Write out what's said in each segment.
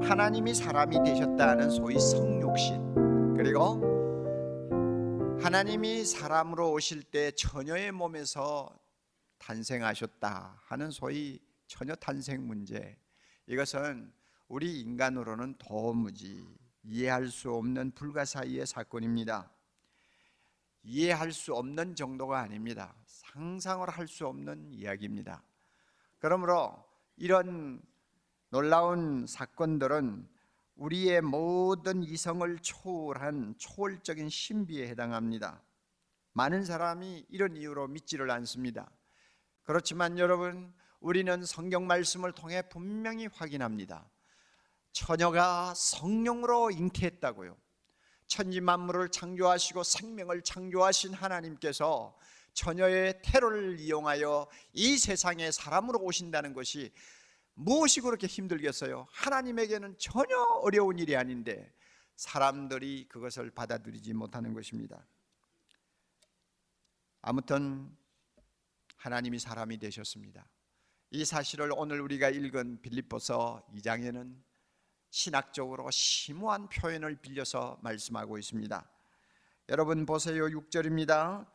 하나님이 사람이 되셨다는 소위 성육신, 그리고 하나님이 사람으로 오실 때 처녀의 몸에서 탄생하셨다 하는 소위 처녀 탄생 문제, 이것은 우리 인간으로는 도무지 이해할 수 없는 불가사의의 사건입니다. 이해할 수 없는 정도가 아닙니다. 상상을 할 수 없는 이야기입니다. 그러므로 이런 놀라운 사건들은 우리의 모든 이성을 초월한 초월적인 신비에 해당합니다. 많은 사람이 이런 이유로 믿지를 않습니다. 그렇지만 여러분, 우리는 성경 말씀을 통해 분명히 확인합니다. 처녀가 성령으로 잉태했다고요. 천지 만물을 창조하시고 생명을 창조하신 하나님께서 처녀의 태로를 이용하여 이 세상에 사람으로 오신다는 것이 무엇이 그렇게 힘들겠어요? 하나님에게는 전혀 어려운 일이 아닌데 사람들이 그것을 받아들이지 못하는 것입니다. 아무튼 하나님이 사람이 되셨습니다. 이 사실을 오늘 우리가 읽은 빌립보서 2장에는 신학적으로 심오한 표현을 빌려서 말씀하고 있습니다. 여러분 보세요. 6절입니다.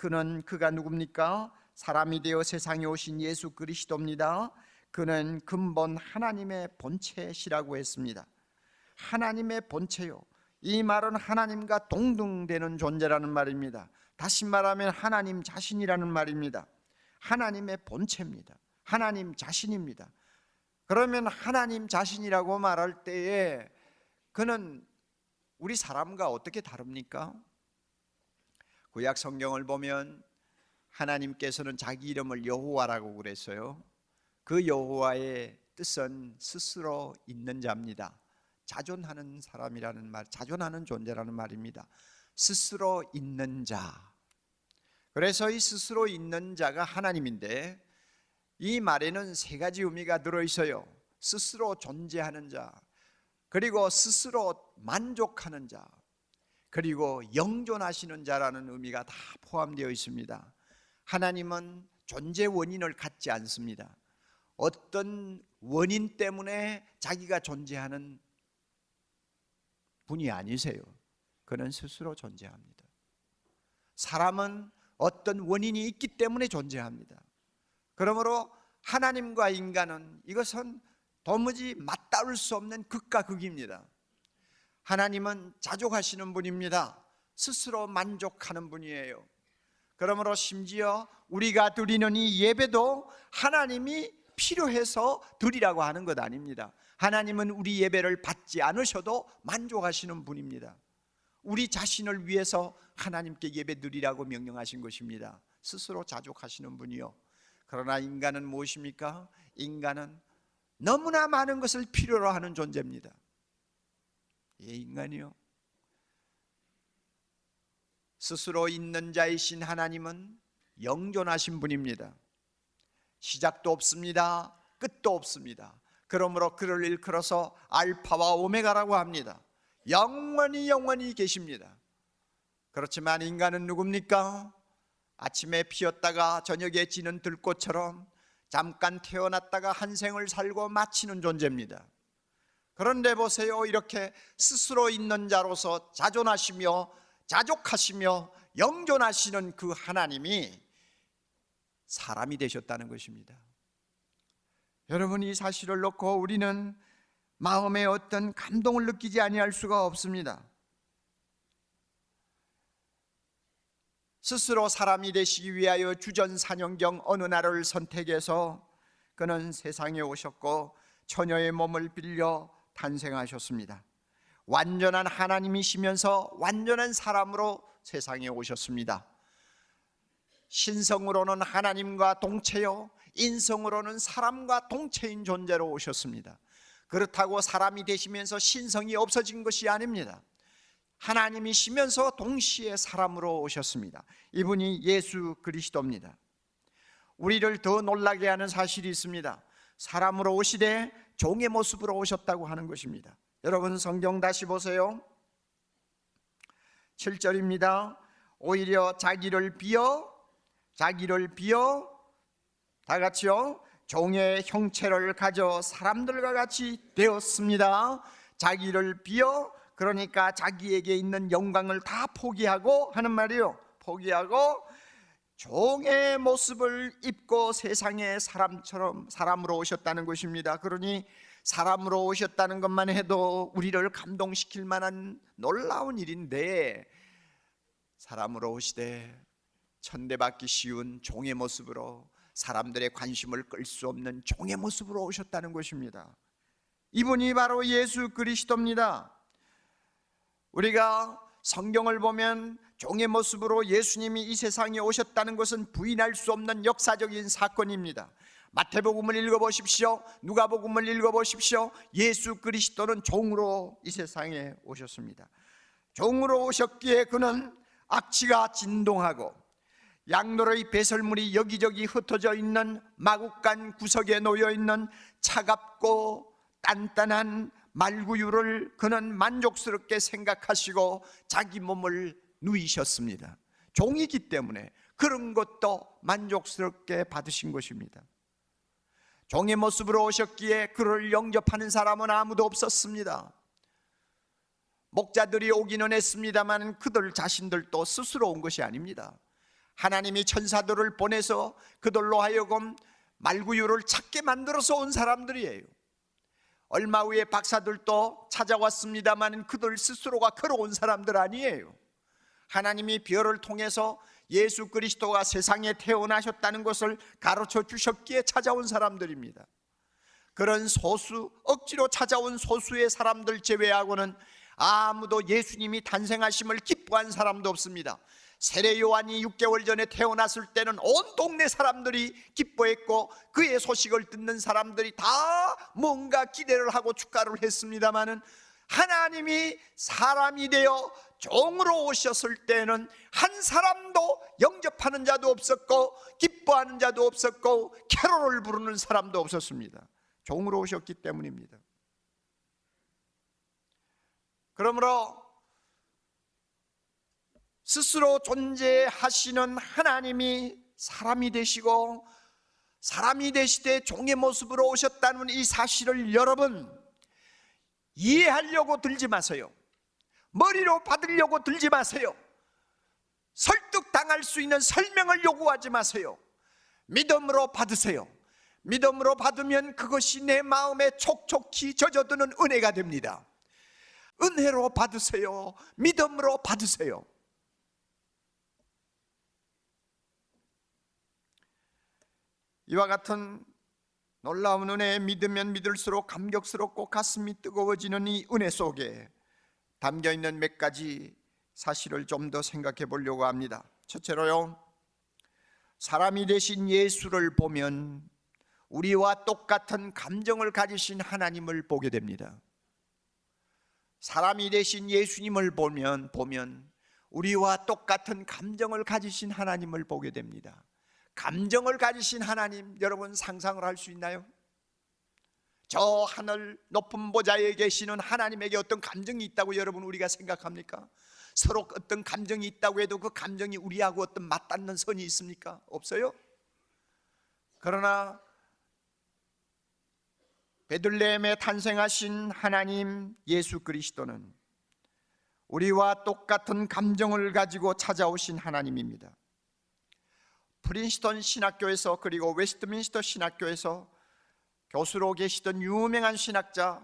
그가 누굽니까? 사람이 되어 세상에 오신 예수 그리스도입니다. 그는 근본 하나님의 본체시라고 했습니다. 하나님의 본체요, 이 말은 하나님과 동등되는 존재라는 말입니다. 다시 말하면 하나님 자신이라는 말입니다. 하나님의 본체입니다. 하나님 자신입니다. 그러면 하나님 자신이라고 말할 때에 그는 우리 사람과 어떻게 다릅니까? 구약 성경을 보면 하나님께서는 자기 이름을 여호와라고 그랬어요. 그 여호와의 뜻은 스스로 있는 자입니다. 자존하는 사람이라는 말, 자존하는 존재라는 말입니다. 스스로 있는 자. 그래서 이 스스로 있는 자가 하나님인데 이 말에는 세 가지 의미가 들어있어요. 스스로 존재하는 자, 그리고 스스로 만족하는 자, 그리고 영존하시는 자라는 의미가 다 포함되어 있습니다. 하나님은 존재 원인을 갖지 않습니다. 어떤 원인 때문에 자기가 존재하는 분이 아니세요. 그는 스스로 존재합니다. 사람은 어떤 원인이 있기 때문에 존재합니다. 그러므로 하나님과 인간은 이것은 도무지 맞닿을 수 없는 극과 극입니다. 하나님은 자족하시는 분입니다. 스스로 만족하는 분이에요. 그러므로 심지어 우리가 드리는 이 예배도 하나님이 필요해서 드리라고 하는 것 아닙니다. 하나님은 우리 예배를 받지 않으셔도 만족하시는 분입니다. 우리 자신을 위해서 하나님께 예배 드리라고 명령하신 것입니다. 스스로 자족하시는 분이요. 그러나 인간은 무엇입니까? 인간은 너무나 많은 것을 필요로 하는 존재입니다. 인간이요. 스스로 있는 자이신 하나님은 영존하신 분입니다. 시작도 없습니다. 끝도 없습니다. 그러므로 그를 일컬어서 알파와 오메가라고 합니다. 영원히 계십니다. 그렇지만 인간은 누굽니까? 아침에 피었다가 저녁에 지는 들꽃처럼 잠깐 태어났다가 한 생을 살고 마치는 존재입니다. 그런데 보세요. 이렇게 스스로 있는 자로서 자존하시며 자족하시며 영존하시는 그 하나님이 사람이 되셨다는 것입니다. 여러분, 이 사실을 놓고 우리는 마음에 어떤 감동을 느끼지 아니할 수가 없습니다. 스스로 사람이 되시기 위하여 주전 4년경 어느 날을 선택해서 그는 세상에 오셨고 처녀의 몸을 빌려 탄생하셨습니다. 완전한 하나님이시면서 완전한 사람으로 세상에 오셨습니다. 신성으로는 하나님과 동체요, 인성으로는 사람과 동체인 존재로 오셨습니다. 그렇다고 사람이 되시면서 신성이 없어진 것이 아닙니다. 하나님이시면서 동시에 사람으로 오셨습니다. 이분이 예수 그리스도입니다. 우리를 더 놀라게 하는 사실이 있습니다. 사람으로 오시되 종의 모습으로 오셨다고 하는 것입니다. 여러분 성경 다시 보세요. 7절입니다. 오히려 자기를 비어 다 같이요, 종의 형체를 가져 사람들과 같이 되었습니다. 자기를 비워, 그러니까 자기에게 있는 영광을 다 포기하고 하는 말이요, 포기하고 종의 모습을 입고 세상의 사람으로 오셨다는 것입니다. 그러니 사람으로 오셨다는 것만 해도 우리를 감동시킬 만한 놀라운 일인데, 사람으로 오시되 천대받기 쉬운 종의 모습으로, 사람들의 관심을 끌 수 없는 종의 모습으로 오셨다는 것입니다. 이분이 바로 예수 그리스도입니다. 우리가 성경을 보면 종의 모습으로 예수님이 이 세상에 오셨다는 것은 부인할 수 없는 역사적인 사건입니다. 마태복음을 읽어보십시오. 누가복음을 읽어보십시오. 예수 그리스도는 종으로 이 세상에 오셨습니다. 종으로 오셨기에 그는 악취가 진동하고 양노르의 배설물이 여기저기 흩어져 있는 마구간 구석에 놓여 있는 차갑고 단단한 말구유를 그는 만족스럽게 생각하시고 자기 몸을 누이셨습니다. 종이기 때문에 그런 것도 만족스럽게 받으신 것입니다. 종의 모습으로 오셨기에 그를 영접하는 사람은 아무도 없었습니다. 목자들이 오기는 했습니다만 그들 자신들도 스스로 온 것이 아닙니다. 하나님이 천사들을 보내서 그들로 하여금 말구유를 찾게 만들어서 온 사람들이에요. 얼마 후에 박사들도 찾아왔습니다만 그들 스스로가 걸어온 사람들 아니에요. 하나님이 별을 통해서 예수 그리스도가 세상에 태어나셨다는 것을 가르쳐 주셨기에 찾아온 사람들입니다. 그런 소수, 억지로 찾아온 소수의 사람들 제외하고는 아무도 예수님이 탄생하심을 기뻐한 사람도 없습니다. 세례 요한이 6개월 전에 태어났을 때는 온 동네 사람들이 기뻐했고 그의 소식을 듣는 사람들이 다 뭔가 기대를 하고 축가를 했습니다마는, 하나님이 사람이 되어 종으로 오셨을 때는 한 사람도 영접하는 자도 없었고 기뻐하는 자도 없었고 캐롤을 부르는 사람도 없었습니다. 종으로 오셨기 때문입니다. 그러므로 스스로 존재하시는 하나님이 사람이 되시고 사람이 되시되 종의 모습으로 오셨다는 이 사실을 여러분 이해하려고 들지 마세요. 머리로 받으려고 들지 마세요. 설득당할 수 있는 설명을 요구하지 마세요. 믿음으로 받으세요. 믿음으로 받으면 그것이 내 마음에 촉촉히 젖어드는 은혜가 됩니다. 은혜로 받으세요. 믿음으로 받으세요. 이와 같은 놀라운 은혜에 믿으면 믿을수록 감격스럽고 가슴이 뜨거워지는 이 은혜 속에 담겨있는 몇 가지 사실을 좀 더 생각해 보려고 합니다. 첫째로요, 사람이 되신 예수를 보면 우리와 똑같은 감정을 가지신 하나님을 보게 됩니다. 사람이 되신 예수님을 보면 우리와 똑같은 감정을 가지신 하나님을 보게 됩니다. 감정을 가지신 하나님, 여러분 상상을 할 수 있나요? 저 하늘 높은 보좌에 계시는 하나님에게 어떤 감정이 있다고 여러분 우리가 생각합니까? 서로 어떤 감정이 있다고 해도 그 감정이 우리하고 어떤 맞닿는 선이 있습니까? 없어요? 그러나 베들레헴에 탄생하신 하나님 예수 그리스도는 우리와 똑같은 감정을 가지고 찾아오신 하나님입니다. 프린스턴 신학교에서 그리고 웨스트민스터 신학교에서 교수로 계시던 유명한 신학자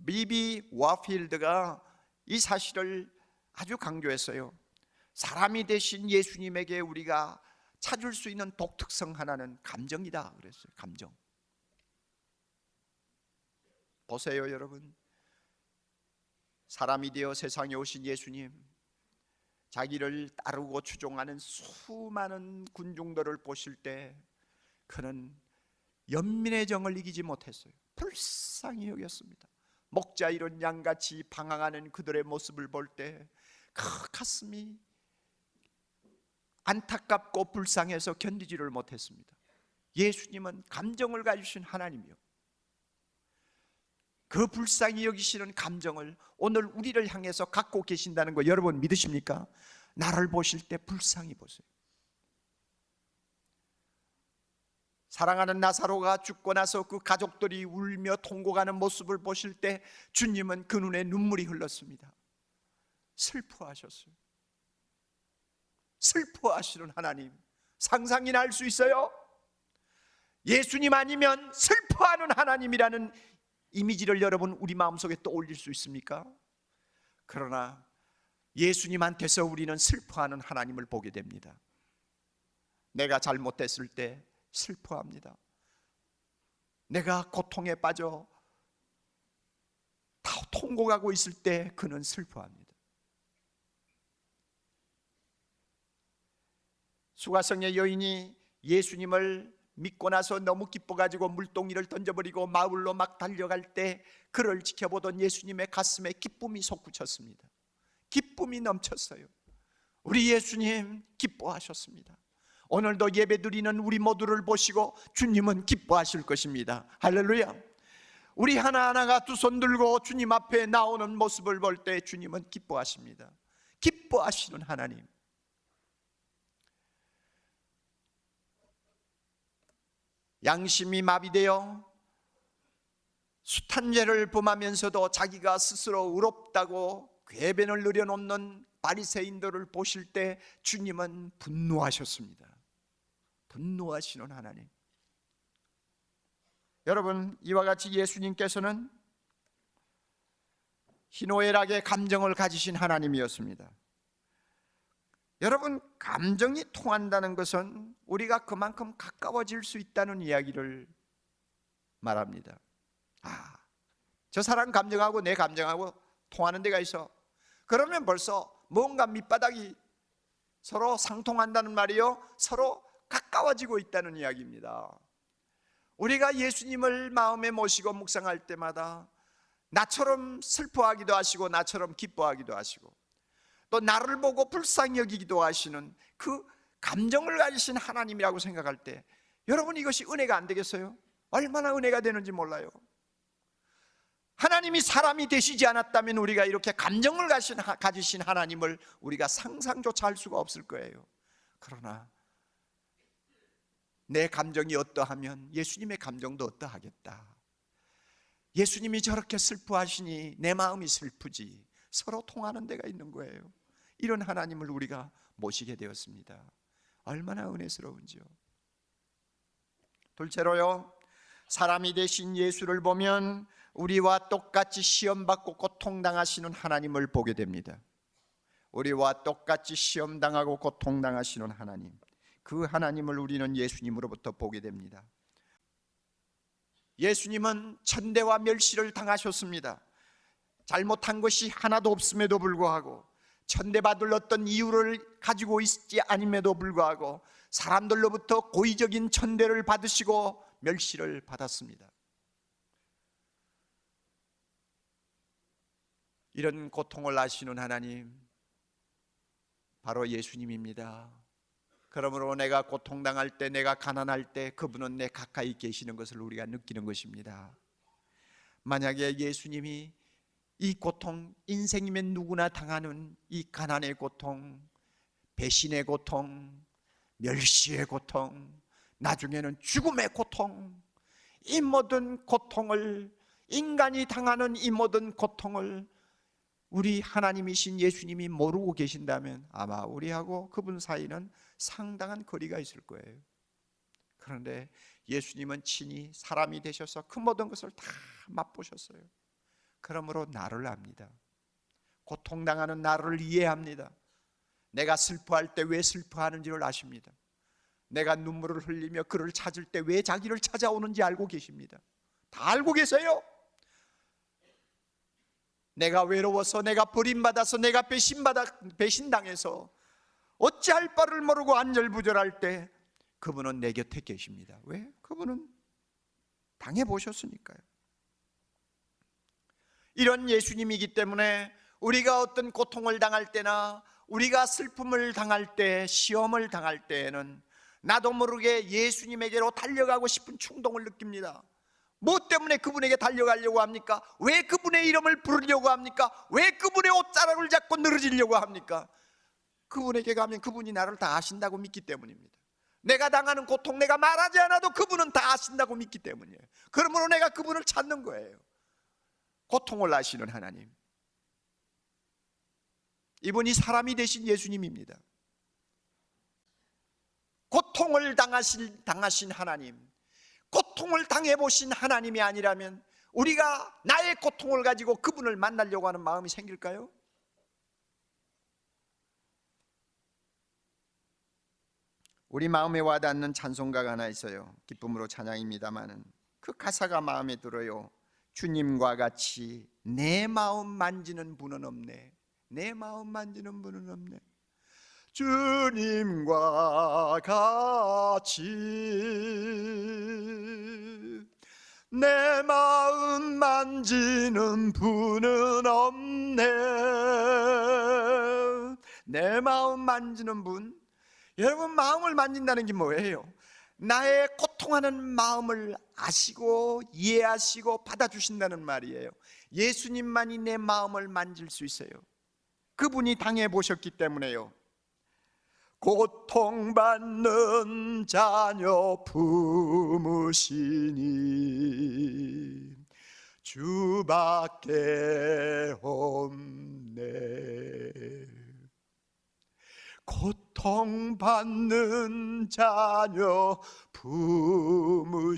비비 와필드가 이 사실을 아주 강조했어요. 사람이 되신 예수님에게 우리가 찾을 수 있는 독특성 하나는 감정이다 그랬어요. 감정. 보세요 여러분, 사람이 되어 세상에 오신 예수님, 자기를 따르고 추종하는 수많은 군중들을 보실 때 그는 연민의 정을 이기지 못했어요. 불쌍히 여겼습니다. 목자 이런 양같이 방황하는 그들의 모습을 볼 때 그 가슴이 안타깝고 불쌍해서 견디지를 못했습니다. 예수님은 감정을 가지신 하나님이요, 그 불쌍히 여기시는 감정을 오늘 우리를 향해서 갖고 계신다는 거 여러분 믿으십니까? 나를 보실 때 불쌍히 보세요. 사랑하는 나사로가 죽고 나서 그 가족들이 울며 통곡하는 모습을 보실 때 주님은 그 눈에 눈물이 흘렀습니다. 슬퍼하셨어요. 슬퍼하시는 하나님, 상상이나 할 수 있어요? 예수님 아니면 슬퍼하는 하나님이라는 이미지를 여러분 우리 마음속에 떠올릴 수 있습니까? 그러나 예수님한테서 우리는 슬퍼하는 하나님을 보게 됩니다. 내가 잘못했을 때 슬퍼합니다. 내가 고통에 빠져 다 통곡하고 있을 때 그는 슬퍼합니다. 수가성의 여인이 예수님을 믿고 나서 너무 기뻐가지고 물동이를 던져버리고 마을로 막 달려갈 때 그를 지켜보던 예수님의 가슴에 기쁨이 솟구쳤습니다. 기쁨이 넘쳤어요. 우리 예수님 기뻐하셨습니다. 오늘도 예배드리는 우리 모두를 보시고 주님은 기뻐하실 것입니다. 할렐루야. 우리 하나하나가 두 손 들고 주님 앞에 나오는 모습을 볼 때 주님은 기뻐하십니다. 기뻐하시는 하나님. 양심이 마비되어 숱한 죄를 범하면서도 자기가 스스로 의롭다고 궤변을 늘여놓는 바리새인들을 보실 때 주님은 분노하셨습니다. 분노하시는 하나님. 여러분, 이와 같이 예수님께서는 희노애락의 감정을 가지신 하나님이었습니다. 여러분, 감정이 통한다는 것은 우리가 그만큼 가까워질 수 있다는 이야기를 말합니다. 저 사람 감정하고 내 감정하고 통하는 데가 있어. 그러면 벌써 뭔가 밑바닥이 서로 상통한다는 말이요, 서로 가까워지고 있다는 이야기입니다. 우리가 예수님을 마음에 모시고 묵상할 때마다 나처럼 슬퍼하기도 하시고 나처럼 기뻐하기도 하시고 또 나를 보고 불쌍히 여기기도 하시는 그 감정을 가지신 하나님이라고 생각할 때 여러분, 이것이 은혜가 안 되겠어요? 얼마나 은혜가 되는지 몰라요. 하나님이 사람이 되시지 않았다면 우리가 이렇게 감정을 가지신 하나님을 우리가 상상조차 할 수가 없을 거예요. 그러나 내 감정이 어떠하면 예수님의 감정도 어떠하겠다. 예수님이 저렇게 슬퍼하시니 내 마음이 슬프지. 서로 통하는 데가 있는 거예요. 이런 하나님을 우리가 모시게 되었습니다. 얼마나 은혜스러운지요. 둘째로요, 사람이 되신 예수를 보면 우리와 똑같이 시험받고 고통당하시는 하나님을 보게 됩니다. 우리와 똑같이 시험당하고 고통당하시는 하나님, 그 하나님을 우리는 예수님으로부터 보게 됩니다. 예수님은 천대와 멸시를 당하셨습니다. 잘못한 것이 하나도 없음에도 불구하고, 천대받을 어떤 이유를 가지고 있지 않음에도 불구하고 사람들로부터 고의적인 천대를 받으시고 멸시를 받았습니다. 이런 고통을 아시는 하나님, 바로 예수님입니다. 그러므로 내가 고통당할 때, 내가 가난할 때 그분은 내 가까이 계시는 것을 우리가 느끼는 것입니다. 만약에 예수님이 이 고통, 인생이면 누구나 당하는 이 가난의 고통, 배신의 고통, 멸시의 고통, 나중에는 죽음의 고통, 이 모든 고통을, 인간이 당하는 이 모든 고통을 우리 하나님이신 예수님이 모르고 계신다면 아마 우리하고 그분 사이는 상당한 거리가 있을 거예요. 그런데 예수님은 친히 사람이 되셔서 그 모든 것을 다 맛보셨어요. 그러므로 나를 압니다. 고통당하는 나를 이해합니다. 내가 슬퍼할 때 왜 슬퍼하는지를 아십니다. 내가 눈물을 흘리며 그를 찾을 때 왜 자기를 찾아오는지 알고 계십니다. 다 알고 계세요. 내가 외로워서, 내가 버림받아서, 내가 배신당해서 어찌할 바를 모르고 안절부절할 때 그분은 내 곁에 계십니다. 왜? 그분은 당해보셨으니까요. 이런 예수님이기 때문에 우리가 어떤 고통을 당할 때나 우리가 슬픔을 당할 때, 시험을 당할 때에는 나도 모르게 예수님에게로 달려가고 싶은 충동을 느낍니다. 뭐 때문에 그분에게 달려가려고 합니까? 왜 그분의 이름을 부르려고 합니까? 왜 그분의 옷자락을 잡고 늘어지려고 합니까? 그분에게 가면 그분이 나를 다 아신다고 믿기 때문입니다. 내가 당하는 고통 내가 말하지 않아도 그분은 다 아신다고 믿기 때문이에요. 그러므로 내가 그분을 찾는 거예요. 고통을 아시는 하나님, 이분이 사람이 되신 예수님입니다. 고통을 당하신 하나님, 고통을 당해보신 하나님이 아니라면 우리가 나의 고통을 가지고 그분을 만나려고 하는 마음이 생길까요? 우리 마음에 와닿는 찬송가가 하나 있어요. 기쁨으로 찬양입니다마는 그 가사가 마음에 들어요. 주님과 같이 내 마음 만지는 분은 없네. 내 마음 만지는 분은 없네. 주님과 같이 내 마음 만지는 분은 없네. 내 마음 만지는 분, 여러분, 마음을 만진다는 게 뭐예요? 나의 고통하는 마음을 아시고 이해하시고 받아주신다는 말이에요. 예수님만이 내 마음을 만질 수 있어요. 그분이 당해보셨기 때문에요. 고통받는 자녀 품으시니 주밖에 없네. 고통받는 자녀 품으시는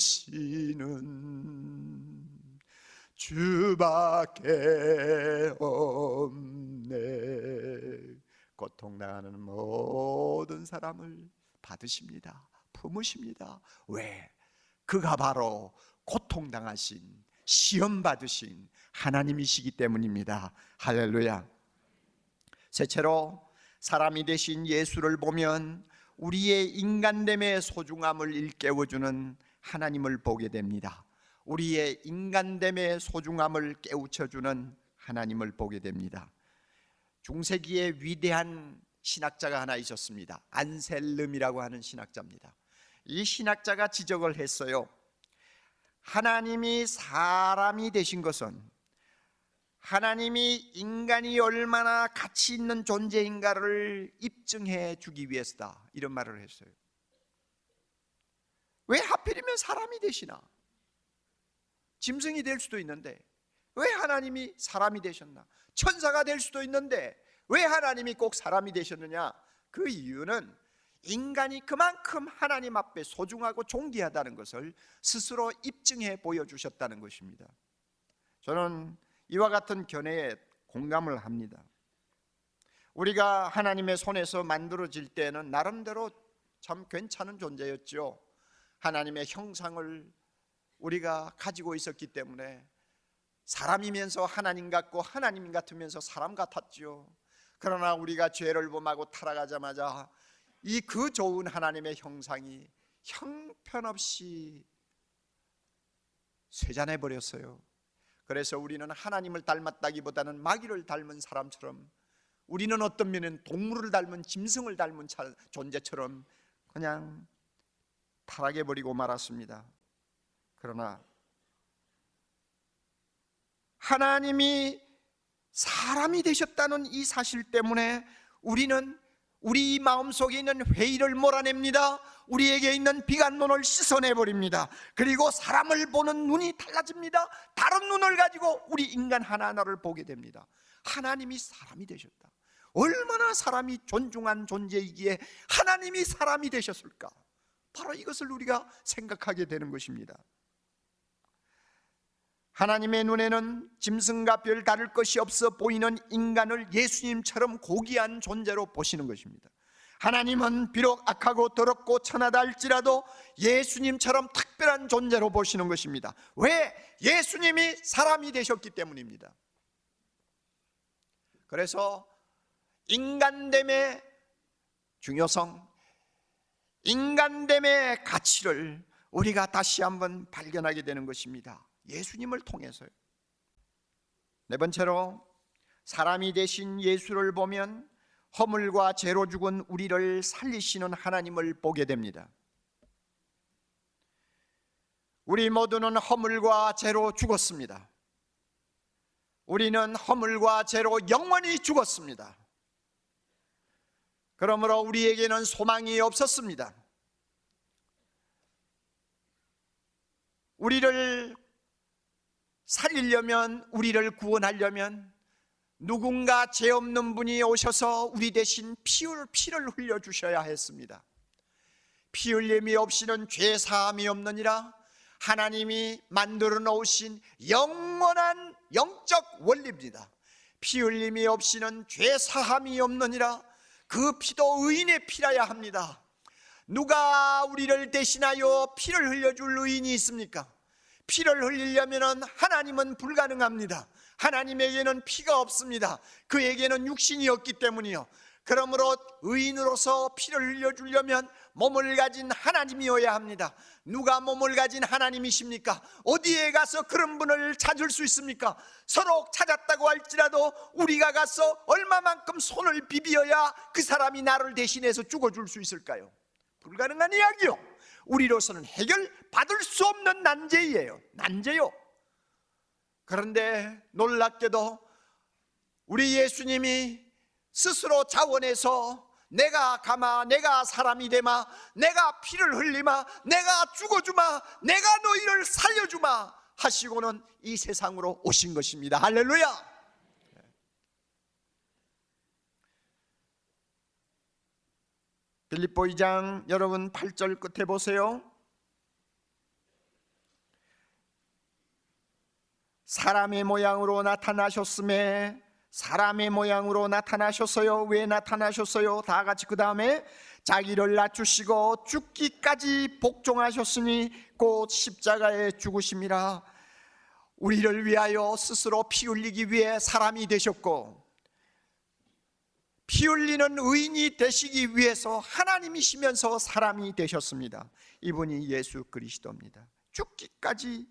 주밖에 없네. 고통당하는 모든 사람을 받으십니다. 품으십니다. 왜? 그가 바로 고통당하신, 시험받으신 하나님이시기 때문입니다. 할렐루야. 셋째로, 사람이 되신 예수를 보면 우리의 인간됨의 소중함을 일깨워주는 하나님을 보게 됩니다. 우리의 인간됨의 소중함을 깨우쳐주는 하나님을 보게 됩니다. 중세기에 위대한 신학자가 하나 있었습니다. 안셀름이라고 하는 신학자입니다. 이 신학자가 지적을 했어요. 하나님이 사람이 되신 것은 하나님이 인간이 얼마나 가치 있는 존재인가를 입증해 주기 위해서다, 이런 말을 했어요. 왜 하필이면 사람이 되시나? 짐승이 될 수도 있는데 왜 하나님이 사람이 되셨나? 천사가 될 수도 있는데 왜 하나님이 꼭 사람이 되셨느냐? 그 이유는 인간이 그만큼 하나님 앞에 소중하고 존귀하다는 것을 스스로 입증해 보여주셨다는 것입니다. 저는 이와 같은 견해에 공감을 합니다. 우리가 하나님의 손에서 만들어질 때는 나름대로 참 괜찮은 존재였죠. 하나님의 형상을 우리가 가지고 있었기 때문에 사람이면서 하나님 같고 하나님 같으면서 사람 같았죠. 그러나 우리가 죄를 범하고 타락하자마자 이 그 좋은 하나님의 형상이 형편없이 쇠잔해 버렸어요. 그래서 우리는 하나님을 닮았다기보다는 마귀를 닮은 사람처럼, 우리는 어떤 면은 동물을 닮은, 짐승을 닮은 존재처럼 그냥 타락해 버리고 말았습니다. 그러나 하나님이 사람이 되셨다는 이 사실 때문에 우리는 우리 마음속에 있는 회의를 몰아냅니다. 우리에게 있는 비관론을 씻어내버립니다. 그리고 사람을 보는 눈이 달라집니다. 다른 눈을 가지고 우리 인간 하나하나를 보게 됩니다. 하나님이 사람이 되셨다. 얼마나 사람이 존중한 존재이기에 하나님이 사람이 되셨을까? 바로 이것을 우리가 생각하게 되는 것입니다. 하나님의 눈에는 짐승과 별 다를 것이 없어 보이는 인간을 예수님처럼 고귀한 존재로 보시는 것입니다. 하나님은 비록 악하고 더럽고 천하다 할지라도 예수님처럼 특별한 존재로 보시는 것입니다. 왜? 예수님이 사람이 되셨기 때문입니다. 그래서 인간됨의 중요성, 인간됨의 가치를 우리가 다시 한번 발견하게 되는 것입니다. 예수님을 통해서요. 네 번째로, 사람이 되신 예수를 보면 허물과 죄로 죽은 우리를 살리시는 하나님을 보게 됩니다. 우리 모두는 허물과 죄로 죽었습니다. 우리는 허물과 죄로 영원히 죽었습니다. 그러므로 우리에게는 소망이 없었습니다. 우리를 살리려면, 우리를 구원하려면 누군가 죄 없는 분이 오셔서 우리 대신 피를 흘려주셔야 했습니다. 피 흘림이 없이는 죄 사함이 없느니라 하나님이 만들어 놓으신 영원한 영적 원리입니다. 피 흘림이 없이는 죄 사함이 없느니라. 그 피도 의인의 피라야 합니다. 누가 우리를 대신하여 피를 흘려줄 의인이 있습니까? 피를 흘리려면 하나님은 불가능합니다. 하나님에게는 피가 없습니다. 그에게는 육신이 없기 때문이요. 그러므로 의인으로서 피를 흘려주려면 몸을 가진 하나님이어야 합니다. 누가 몸을 가진 하나님이십니까? 어디에 가서 그런 분을 찾을 수 있습니까? 서로 찾았다고 할지라도 우리가 가서 얼마만큼 손을 비비어야 그 사람이 나를 대신해서 죽어줄 수 있을까요? 불가능한 이야기요. 우리로서는 해결받을 수 없는 난제예요. 난제요. 그런데 놀랍게도 우리 예수님이 스스로 자원해서 내가 가마, 내가 사람이 되마, 내가 피를 흘리마, 내가 죽어주마, 내가 너희를 살려주마 하시고는 이 세상으로 오신 것입니다. 할렐루야. 빌립보 2장 여러분 8절 끝에 보세요. 사람의 모양으로 나타나셨음에, 사람의 모양으로 나타나셨어요. 왜 나타나셨어요? 다 같이 그 다음에 자기를 낮추시고 죽기까지 복종하셨으니 곧 십자가에 죽으심이라. 우리를 위하여 스스로 피 흘리기 위해 사람이 되셨고, 피 흘리는 의인이 되시기 위해서 하나님이시면서 사람이 되셨습니다. 이분이 예수 그리스도입니다. 죽기까지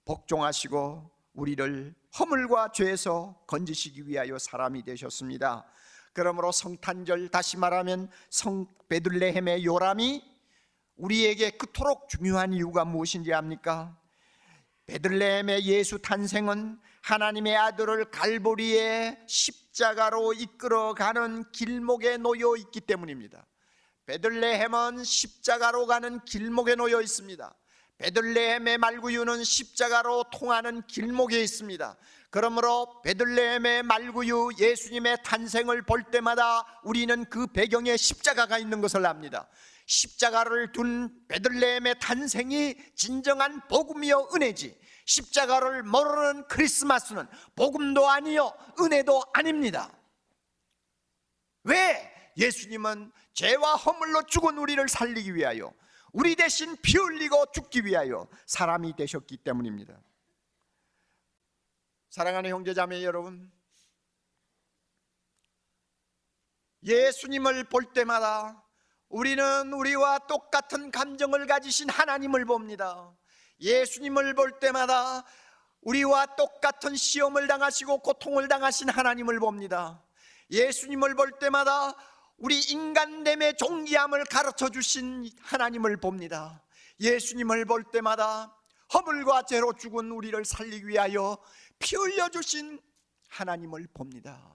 복종하시고 우리를 허물과 죄에서 건지시기 위하여 사람이 되셨습니다. 그러므로 성탄절, 다시 말하면 성 베들레헴의 요람이 우리에게 그토록 중요한 이유가 무엇인지 압니까? 베들레헴의 예수 탄생은 하나님의 아들을 갈보리의 십자가로 이끌어가는 길목에 놓여 있기 때문입니다. 베들레헴은 십자가로 가는 길목에 놓여 있습니다. 베들레헴의 말구유는 십자가로 통하는 길목에 있습니다. 그러므로 베들레헴의 말구유 예수님의 탄생을 볼 때마다 우리는 그 배경에 십자가가 있는 것을 압니다. 십자가를 둔 베들레헴의 탄생이 진정한 복음이요 은혜지, 십자가를 모르는 크리스마스는 복음도 아니요 은혜도 아닙니다. 왜? 예수님은 죄와 허물로 죽은 우리를 살리기 위하여, 우리 대신 피 흘리고 죽기 위하여 사람이 되셨기 때문입니다. 사랑하는 형제자매 여러분, 예수님을 볼 때마다 우리는 우리와 똑같은 감정을 가지신 하나님을 봅니다. 예수님을 볼 때마다 우리와 똑같은 시험을 당하시고 고통을 당하신 하나님을 봅니다. 예수님을 볼 때마다 우리 인간됨의 존귀함을 가르쳐 주신 하나님을 봅니다. 예수님을 볼 때마다 허물과 죄로 죽은 우리를 살리기 위하여 피 흘려 주신 하나님을 봅니다.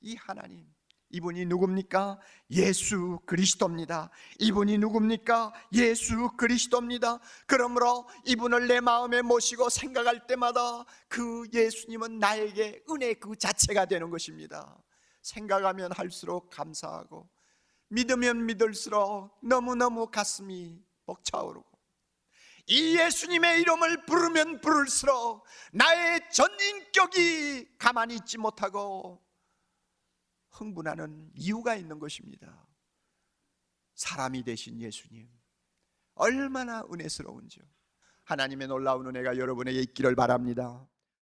이 하나님, 이분이 누굽니까? 예수 그리스도입니다. 이분이 누굽니까? 예수 그리스도입니다. 그러므로 이분을 내 마음에 모시고 생각할 때마다 그 예수님은 나에게 은혜 그 자체가 되는 것입니다. 생각하면 할수록 감사하고, 믿으면 믿을수록 너무너무 가슴이 벅차오르고, 이 예수님의 이름을 부르면 부를수록 나의 전 인격이 가만히 있지 못하고 흥분하는 이유가 있는 것입니다. 사람이 되신 예수님, 얼마나 은혜스러운지요. 하나님의 놀라운 은혜가 여러분에게 있기를 바랍니다.